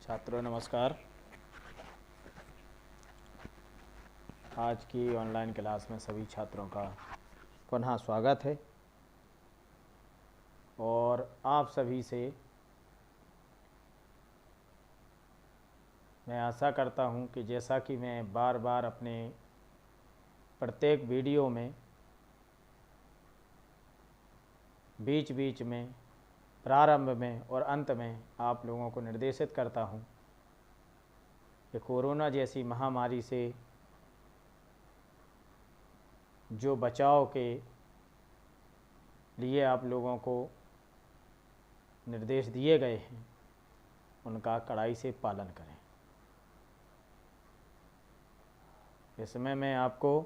छात्रों नमस्कार। आज की ऑनलाइन क्लास में सभी छात्रों का पुनः स्वागत है और आप सभी से मैं आशा करता हूं कि जैसा कि मैं बार बार अपने प्रत्येक वीडियो में बीच बीच में, प्रारंभ में और अंत में आप लोगों को निर्देशित करता हूं कि कोरोना जैसी महामारी से जो बचाव के लिए आप लोगों को निर्देश दिए गए हैं उनका कड़ाई से पालन करें। इसमें मैं आपको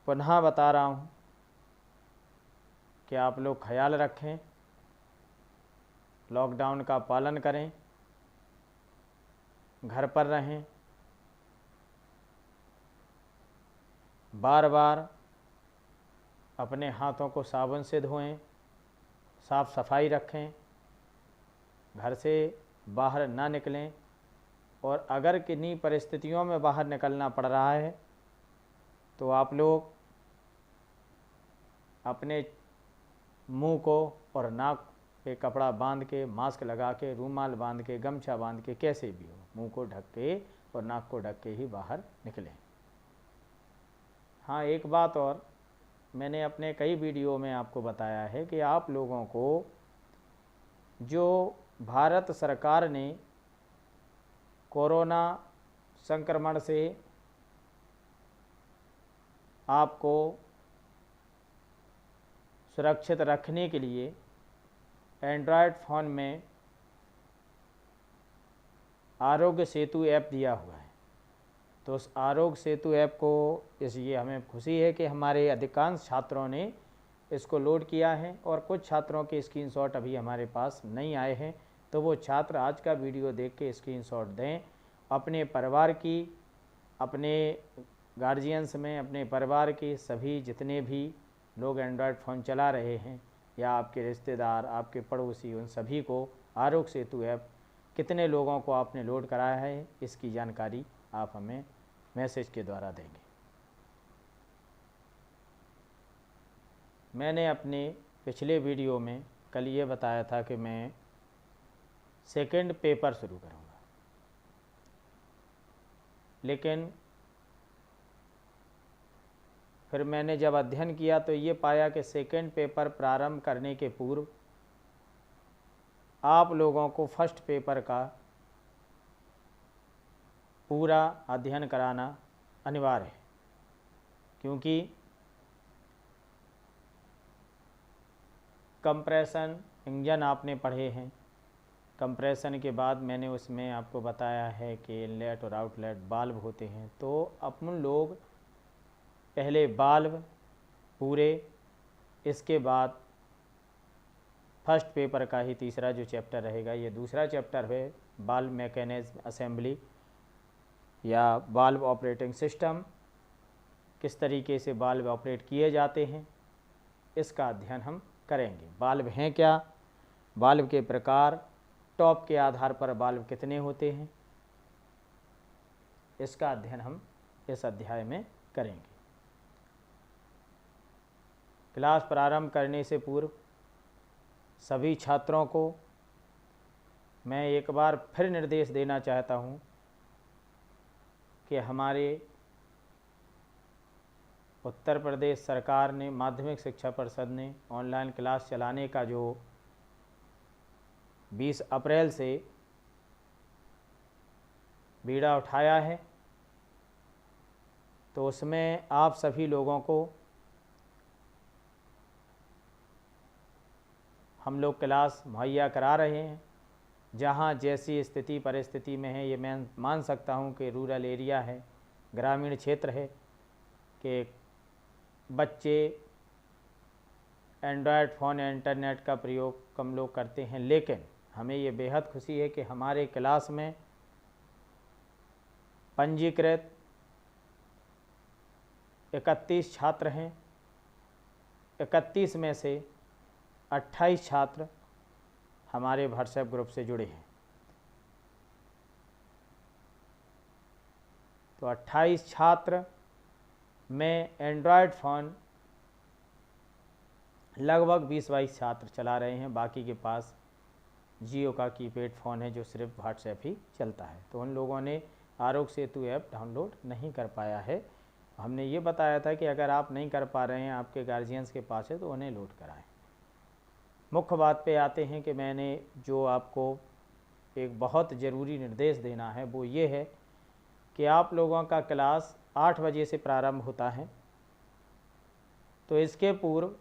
पुनः बता रहा हूं कि आप लोग ख्याल रखें, लॉकडाउन का पालन करें, घर पर रहें, बार बार अपने हाथों को साबुन से धोएं, साफ सफाई रखें, घर से बाहर ना निकलें और अगर किन्हीं परिस्थितियों में बाहर निकलना पड़ रहा है तो आप लोग अपने मुंह को और नाक पे कपड़ा बांध के, मास्क लगा के, रूमाल बांध के, गमछा बांध के, कैसे भी हो मुंह को ढक के और नाक को ढक के ही बाहर निकलें। हाँ, एक बात और, मैंने अपने कई वीडियो में आपको बताया है कि आप लोगों को जो भारत सरकार ने कोरोना संक्रमण से आपको सुरक्षित रखने के लिए एंड्रॉयड फ़ोन में आरोग्य सेतु ऐप दिया हुआ है, तो उस आरोग्य सेतु ऐप को इसलिए हमें खुशी है कि हमारे अधिकांश छात्रों ने इसको लोड किया है और कुछ छात्रों के स्क्रीनशॉट अभी हमारे पास नहीं आए हैं। तो वो छात्र आज का वीडियो देख के स्क्रीनशॉट दें, अपने परिवार की, अपने गार्जियंस में, अपने परिवार के सभी जितने भी लोग एंड्रॉयड फ़ोन चला रहे हैं या आपके रिश्तेदार, आपके पड़ोसी, उन सभी को आरोग्य सेतु ऐप कितने लोगों को आपने लोड कराया है इसकी जानकारी आप हमें मैसेज के द्वारा देंगे। मैंने अपने पिछले वीडियो में कल ये बताया था कि मैं सेकंड पेपर शुरू करूँगा, लेकिन फिर मैंने जब अध्ययन किया तो ये पाया कि सेकंड पेपर प्रारंभ करने के पूर्व आप लोगों को फर्स्ट पेपर का पूरा अध्ययन कराना अनिवार्य है, क्योंकि कंप्रेशन इंजन आपने पढ़े हैं। कंप्रेशन के बाद मैंने उसमें आपको बताया है कि इनलेट और आउटलेट वाल्व होते हैं, तो अपन लोग पहले वाल्व पूरे, इसके बाद फर्स्ट पेपर का ही तीसरा जो चैप्टर रहेगा, ये दूसरा चैप्टर है वाल्व मैकेनिज्म असेंबली या वाल्व ऑपरेटिंग सिस्टम, किस तरीके से वाल्व ऑपरेट किए जाते हैं इसका अध्ययन हम करेंगे। वाल्व हैं क्या, वाल्व के प्रकार, टॉप के आधार पर वाल्व कितने होते हैं, इसका अध्ययन हम इस अध्याय में करेंगे। क्लास प्रारंभ करने से पूर्व सभी छात्रों को मैं एक बार फिर निर्देश देना चाहता हूं कि हमारे उत्तर प्रदेश सरकार ने, माध्यमिक शिक्षा परिषद ने ऑनलाइन क्लास चलाने का जो 20 अप्रैल से बीड़ा उठाया है, तो उसमें आप सभी लोगों को हम लोग क्लास मुहैया करा रहे हैं। जहाँ जैसी स्थिति परिस्थिति में है, ये मैं मान सकता हूँ कि रूरल एरिया है, ग्रामीण क्षेत्र है, कि बच्चे एंड्रॉयड फ़ोन या इंटरनेट का प्रयोग कम लोग करते हैं, लेकिन हमें ये बेहद खुशी है कि हमारे क्लास में पंजीकृत 31 छात्र हैं। 31 में से 28 छात्र हमारे व्हाट्सएप ग्रुप से जुड़े हैं। तो 28 छात्र में एंड्रॉयड फ़ोन लगभग 20-22 छात्र चला रहे हैं, बाकी के पास जियो का कीपैड फ़ोन है जो सिर्फ व्हाट्सएप ही चलता है। तो उन लोगों ने आरोग्य सेतु ऐप डाउनलोड नहीं कर पाया है। हमने ये बताया था कि अगर आप नहीं कर पा रहे हैं, आपके गार्जियंस के पास है, तो उन्हें लोड कराएं। मुख्य बात पे आते हैं कि मैंने जो आपको एक बहुत ज़रूरी निर्देश देना है वो ये है कि आप लोगों का क्लास 8 बजे से प्रारंभ होता है, तो इसके पूर्व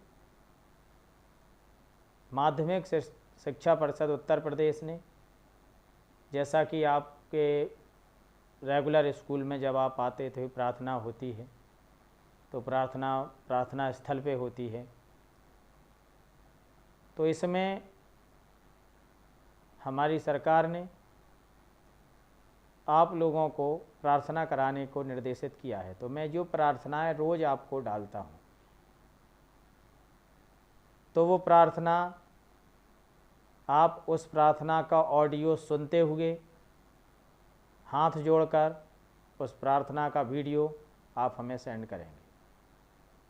माध्यमिक शिक्षा परिषद उत्तर प्रदेश ने, जैसा कि आपके रेगुलर स्कूल में जब आप आते थे प्रार्थना होती है, तो प्रार्थना स्थल पे होती है, तो इसमें हमारी सरकार ने आप लोगों को प्रार्थना कराने को निर्देशित किया है। तो मैं जो प्रार्थनाएं रोज़ आपको डालता हूँ, तो वो प्रार्थना आप उस प्रार्थना का ऑडियो सुनते हुए हाथ जोड़कर उस प्रार्थना का वीडियो आप हमें सेंड करेंगे।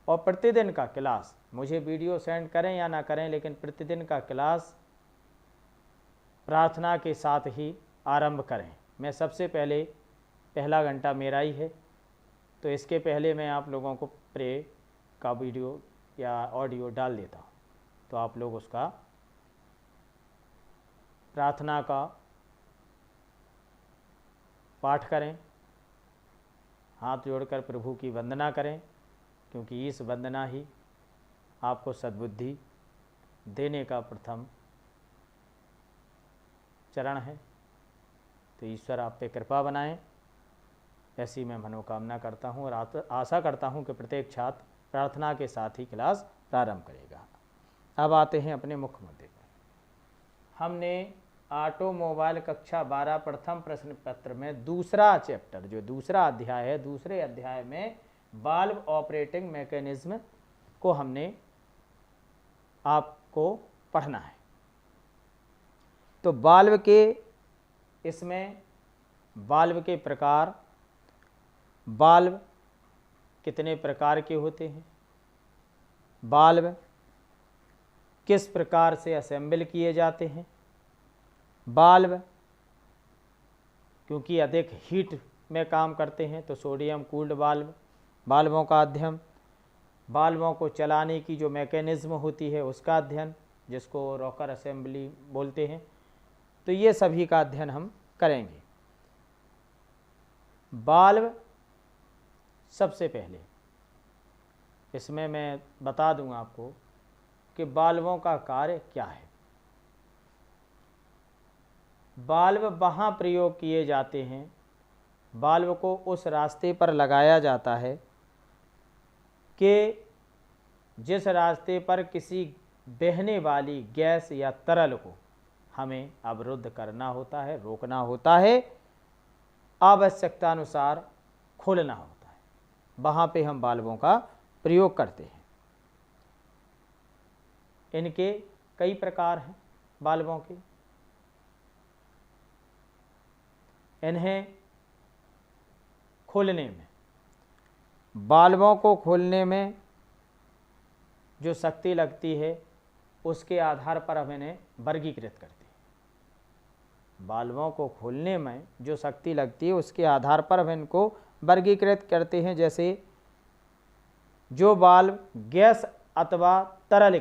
और प्रतिदिन का क्लास, मुझे वीडियो सेंड करें या ना करें, लेकिन प्रतिदिन का क्लास प्रार्थना के साथ ही आरंभ करें। मैं सबसे पहले पहला घंटा मेरा ही है, तो इसके पहले मैं आप लोगों को प्रे का वीडियो या ऑडियो डाल देता हूँ, तो आप लोग उसका प्रार्थना का पाठ करें, हाथ जोड़कर प्रभु की वंदना करें, क्योंकि इस वंदना ही आपको सद्बुद्धि देने का प्रथम चरण है। तो ईश्वर आप पे कृपा बनाएं, ऐसी मैं मनोकामना करता हूँ और आशा करता हूँ कि प्रत्येक छात्र प्रार्थना के साथ ही क्लास प्रारंभ करेगा। अब आते हैं अपने मुख्य मुद्दे पर। हमने ऑटोमोबाइल कक्षा 12 प्रथम प्रश्न पत्र में दूसरा चैप्टर, जो दूसरा अध्याय है, दूसरे अध्याय में वाल्व ऑपरेटिंग मैकेनिज्म को हमने आपको पढ़ना है। तो वाल्व के, इसमें वाल्व के प्रकार, वाल्व कितने प्रकार के होते हैं, वाल्व किस प्रकार से असेंबल किए जाते हैं, वाल्व क्योंकि अधिक हीट में काम करते हैं तो सोडियम कूल्ड वाल्व, वाल्वों का अध्ययन, वाल्वों को चलाने की जो मैकेनिज्म होती है उसका अध्ययन, जिसको रॉकर असेंबली बोलते हैं, तो ये सभी का अध्ययन हम करेंगे। वाल्व सबसे पहले इसमें मैं बता दूं आपको कि वाल्वों का कार्य क्या है। वाल्व वहाँ प्रयोग किए जाते हैं, वाल्व को उस रास्ते पर लगाया जाता है कि जिस रास्ते पर किसी बहने वाली गैस या तरल को हमें अवरुद्ध करना होता है, रोकना होता है, आवश्यकता अनुसार खोलना होता है, वहाँ पे हम वाल्वों का प्रयोग करते हैं। इनके कई प्रकार हैं वाल्वों के। इन्हें खोलने में, वाल्वों को खोलने में जो शक्ति लगती है उसके आधार पर हम इन्हें वर्गीकृत करते हैं। वाल्वों को खोलने में जो शक्ति लगती है उसके आधार पर हम इनको वर्गीकृत करते हैं। जैसे जो वाल्व गैस अथवा तरल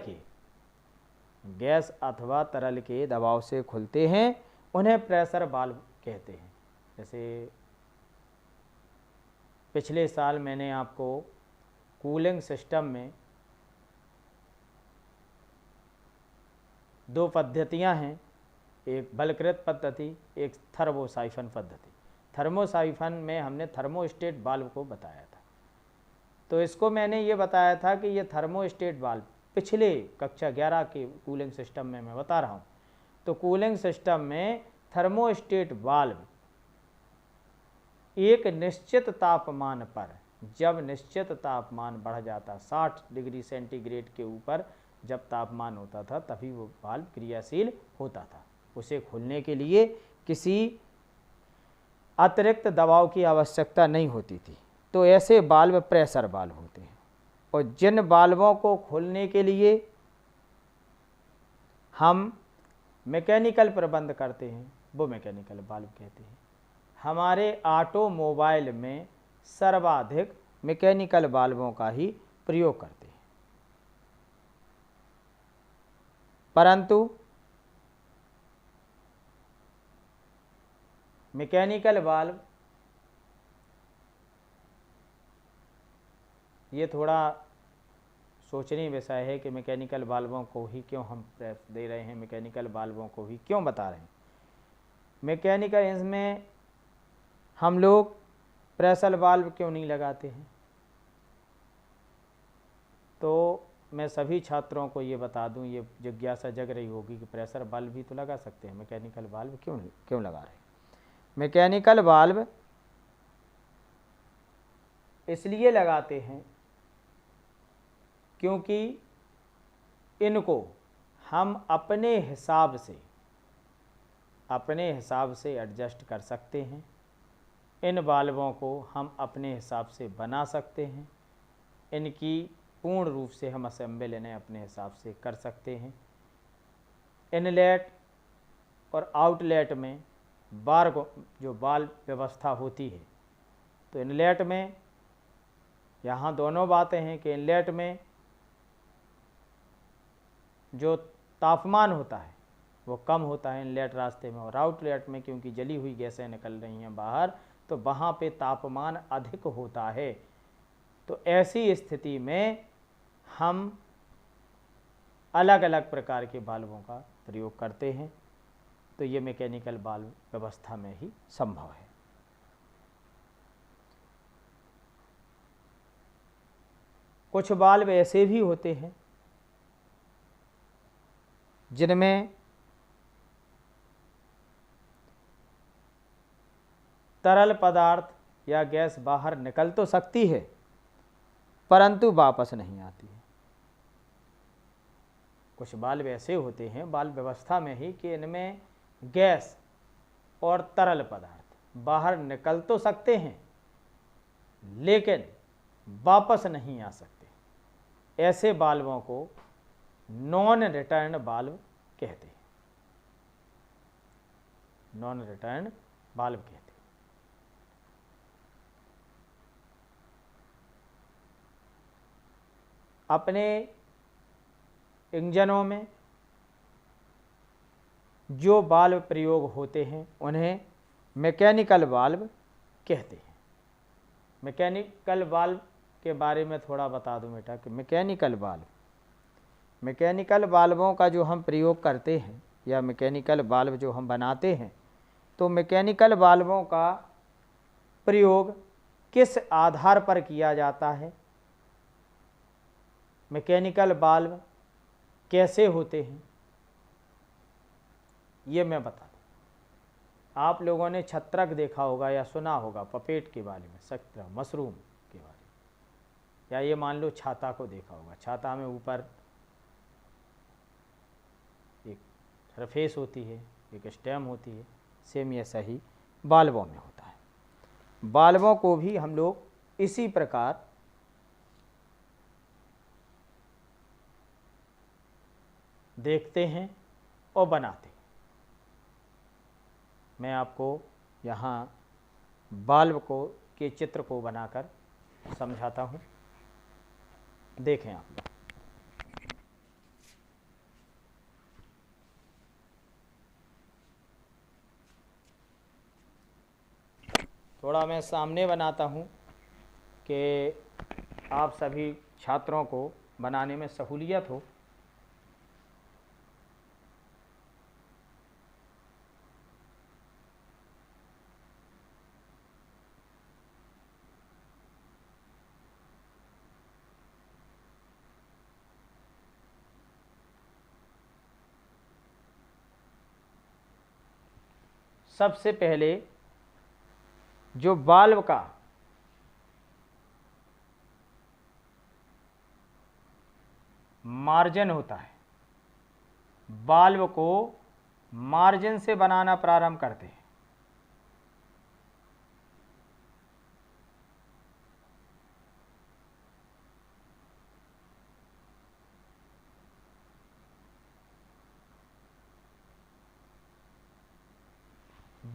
के दबाव से खुलते हैं उन्हें प्रेशर वाल्व कहते हैं। जैसे पिछले साल मैंने आपको कूलिंग सिस्टम में दो पद्धतियां हैं, एक बलकृत पद्धति, एक थर्मोसाइफन पद्धति। थर्मोसाइफन में हमने थर्मोस्टेट वाल्व को बताया था। तो इसको मैंने ये बताया था कि ये थर्मोस्टेट वाल्व पिछले कक्षा 11 के कूलिंग सिस्टम में मैं बता रहा हूँ। तो कूलिंग सिस्टम में थर्मोस्टेट वाल्व एक निश्चित तापमान पर, जब निश्चित तापमान बढ़ जाता 60 डिग्री सेंटीग्रेड के ऊपर जब तापमान होता था तभी वो वाल्व क्रियाशील होता था। उसे खोलने के लिए किसी अतिरिक्त दबाव की आवश्यकता नहीं होती थी। तो ऐसे वाल्व प्रेशर वाल्व होते हैं। और जिन वाल्वों को खोलने के लिए हम मैकेनिकल प्रबंध करते हैं वो मैकेनिकल वाल्व कहते हैं। हमारे ऑटोमोबाइल में सर्वाधिक मैकेनिकल वाल्वों का ही प्रयोग करते हैं, परंतु मैकेनिकल वाल्व ये थोड़ा सोचनीय विषय है कि मैकेनिकल वाल्वों को ही क्यों हम प्रेस दे रहे हैं, मैकेनिकल वाल्वों को ही क्यों बता रहे हैं। मैकेनिकल इसमें हम लोग प्रेशर वाल्व क्यों नहीं लगाते हैं। तो मैं सभी छात्रों को ये बता दूं, ये जिज्ञासा जग रही होगी कि प्रेशर वाल्व भी तो लगा सकते हैं, मैकेनिकल वाल्व क्यों लगा रहे हैं। मैकेनिकल वाल्व इसलिए लगाते हैं क्योंकि इनको हम अपने हिसाब से एडजस्ट कर सकते हैं। इन वाल्वों को हम अपने हिसाब से बना सकते हैं। इनकी पूर्ण रूप से हम असेंबल इन्हें अपने हिसाब से कर सकते हैं। इनलेट और आउटलेट में जो वाल्व व्यवस्था होती है, तो इनलेट में यहाँ दोनों बातें हैं कि इनलेट में जो तापमान होता है वो कम होता है इनलेट रास्ते में, और आउटलेट में क्योंकि जली हुई गैसें निकल रही हैं बाहर, तो वहाँ पे तापमान अधिक होता है। तो ऐसी स्थिति में हम अलग अलग प्रकार के वाल्वों का प्रयोग करते हैं। तो ये मैकेनिकल वाल्व व्यवस्था में ही संभव है। कुछ वाल्व ऐसे भी होते हैं जिनमें तरल पदार्थ या गैस बाहर निकल तो सकती है परंतु वापस नहीं आती है। कुछ वाल्व ऐसे होते हैं वाल्व व्यवस्था में ही कि इनमें गैस और तरल पदार्थ बाहर निकल तो सकते हैं लेकिन वापस नहीं आ सकते। ऐसे वाल्वों को नॉन रिटर्न वाल्व कहते हैं। नॉन रिटर्न वाल्व कहते हैं। अपने इंजनों में जो वाल्व प्रयोग होते हैं उन्हें मैकेनिकल वाल्व कहते हैं। मैकेनिकल वाल्व के बारे में थोड़ा बता दूं बेटा कि मैकेनिकल वाल्वों का जो हम प्रयोग करते हैं या मैकेनिकल वाल्व जो हम बनाते हैं, तो मैकेनिकल वाल्वों का प्रयोग किस आधार पर किया जाता है, मैकेनिकल वाल्व कैसे होते हैं, ये मैं बता दूं। आप लोगों ने छत्रक देखा होगा या सुना होगा पपेट के बारे में, छत्रक मशरूम के बारे में, या ये मान लो छाता को देखा होगा। छाता में ऊपर एक सरफेस होती है, एक स्टेम होती है, सेम ऐसा ही वाल्वों में होता है। वाल्वों को भी हम लोग इसी प्रकार देखते हैं और बनाते हैं। मैं आपको यहाँ वाल्व के चित्र को बनाकर समझाता हूँ, देखें आप लोग। थोड़ा मैं सामने बनाता हूँ कि आप सभी छात्रों को बनाने में सहूलियत हो। सबसे पहले जो वाल्व का मार्जिन होता है, वाल्व को मार्जिन से बनाना प्रारंभ करते हैं।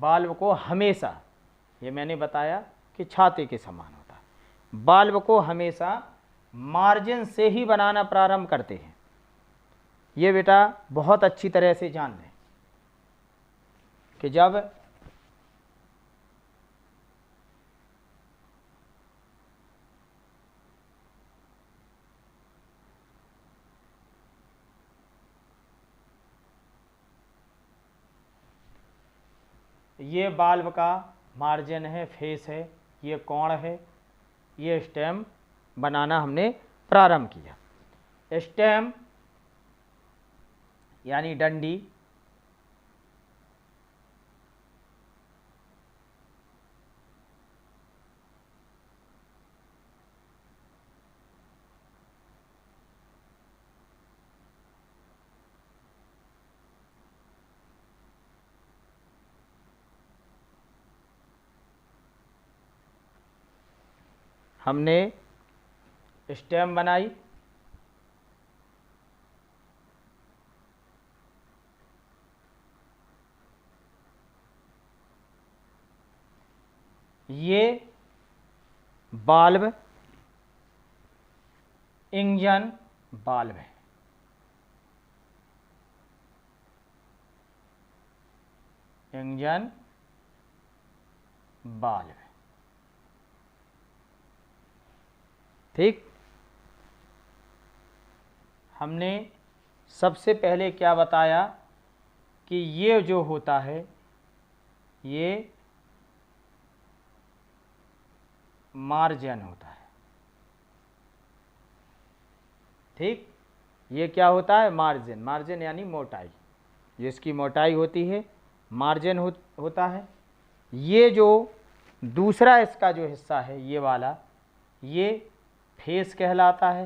बाल्ब को हमेशा, ये मैंने बताया कि छाते के समान होता है, बाल्ब को हमेशा मार्जिन से ही बनाना प्रारंभ करते हैं। ये बेटा बहुत अच्छी तरह से जान लें कि जब ये बाल्ब का मार्जिन है, फेस है, ये कोण है, ये स्टेम बनाना हमने प्रारंभ किया। स्टेम यानी डंडी, हमने स्टेम बनाई, ये बाल्ब इंजन बाल्ब है, इंजन बाल्ब है, ठीक। हमने सबसे पहले क्या बताया कि ये जो होता है ये मार्जिन होता है, ठीक। ये क्या होता है? मार्जिन। मार्जिन यानी मोटाई, जिसकी मोटाई होती है मार्जिन होता है। ये जो दूसरा इसका जो हिस्सा है ये वाला, ये फेस कहलाता है।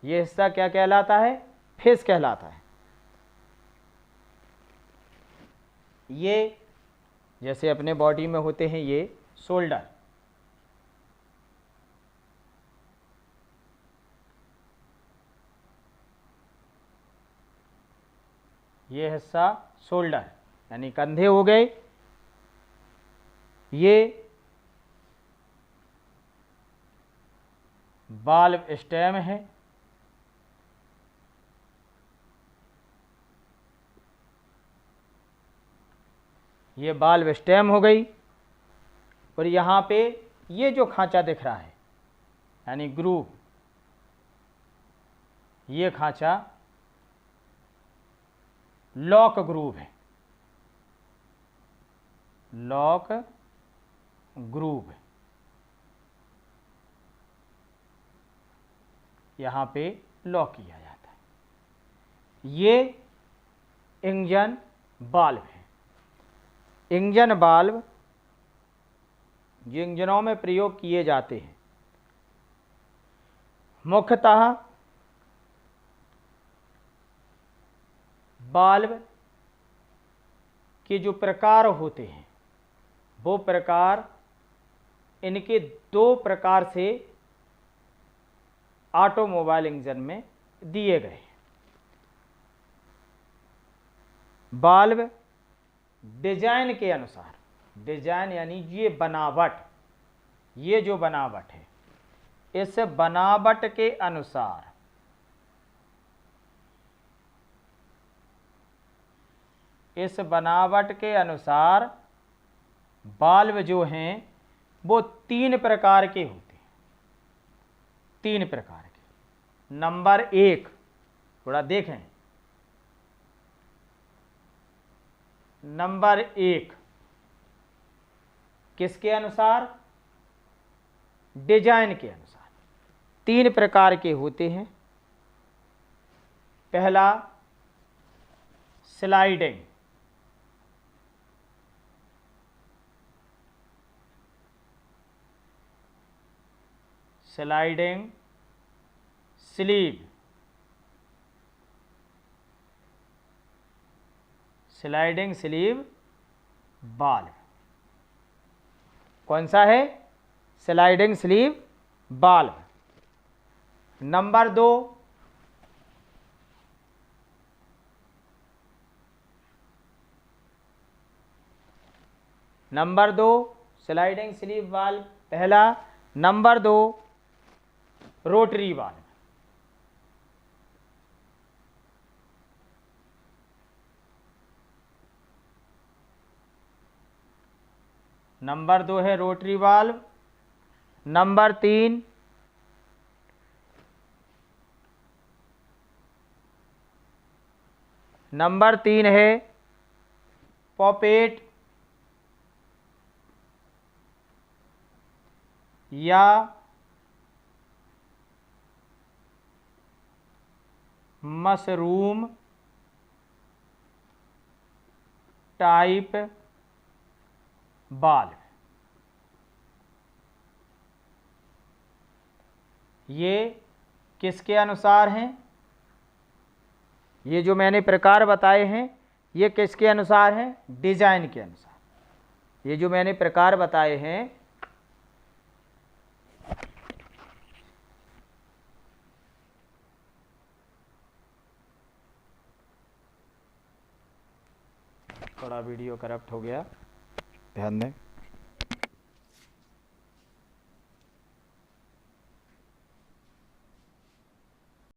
ये हिस्सा क्या कहलाता है? फेस कहलाता है। ये जैसे अपने बॉडी में होते हैं ये शोल्डर, ये हिस्सा शोल्डर यानी कंधे हो गए। ये बाल्ब स्टेम है, ये बाल्ब स्टेम हो गई। और यहाँ पे ये जो खांचा दिख रहा है यानी ग्रूव, ये खांचा लॉक ग्रूव है, लॉक ग्रूव है। यहाँ पे लॉक किया जाता है। ये इंजन बाल्ब है। इंजन बाल्ब जो इंजनों में प्रयोग किए जाते हैं, मुख्यतः बाल्ब के जो प्रकार होते हैं वो प्रकार इनके दो प्रकार से ऑटोमोबाइल इंजन में दिए गए हैं। बाल्ब डिजाइन के अनुसार, डिजाइन यानी ये बनावट, ये जो बनावट है, इस बनावट के अनुसार इस बनावट के अनुसार बाल्ब जो हैं वो तीन प्रकार के होते हैं। तीन प्रकार के। नंबर एक, थोड़ा देखें, नंबर एक किसके अनुसार? डिजाइन के अनुसार। तीन प्रकार के होते हैं। पहला sliding, sliding sleeve, sliding sleeve बाल्ब। कौन सा है? स्लाइडिंग स्लीव बाल्ब। नंबर दो नंबर 2 स्लाइडिंग स्लीव वाल्व पहला, नंबर 2 रोटरी वाल्व। नंबर 2 है रोटरी वाल्व। नंबर 3 है पॉपेट या मशरूम टाइप बाल्व। ये किसके अनुसार हैं? ये जो मैंने प्रकार बताए हैं ये किसके अनुसार हैं? डिजाइन के अनुसार। ये जो मैंने प्रकार बताए हैं थोड़ा वीडियो करप्ट हो गया, ध्यान दें।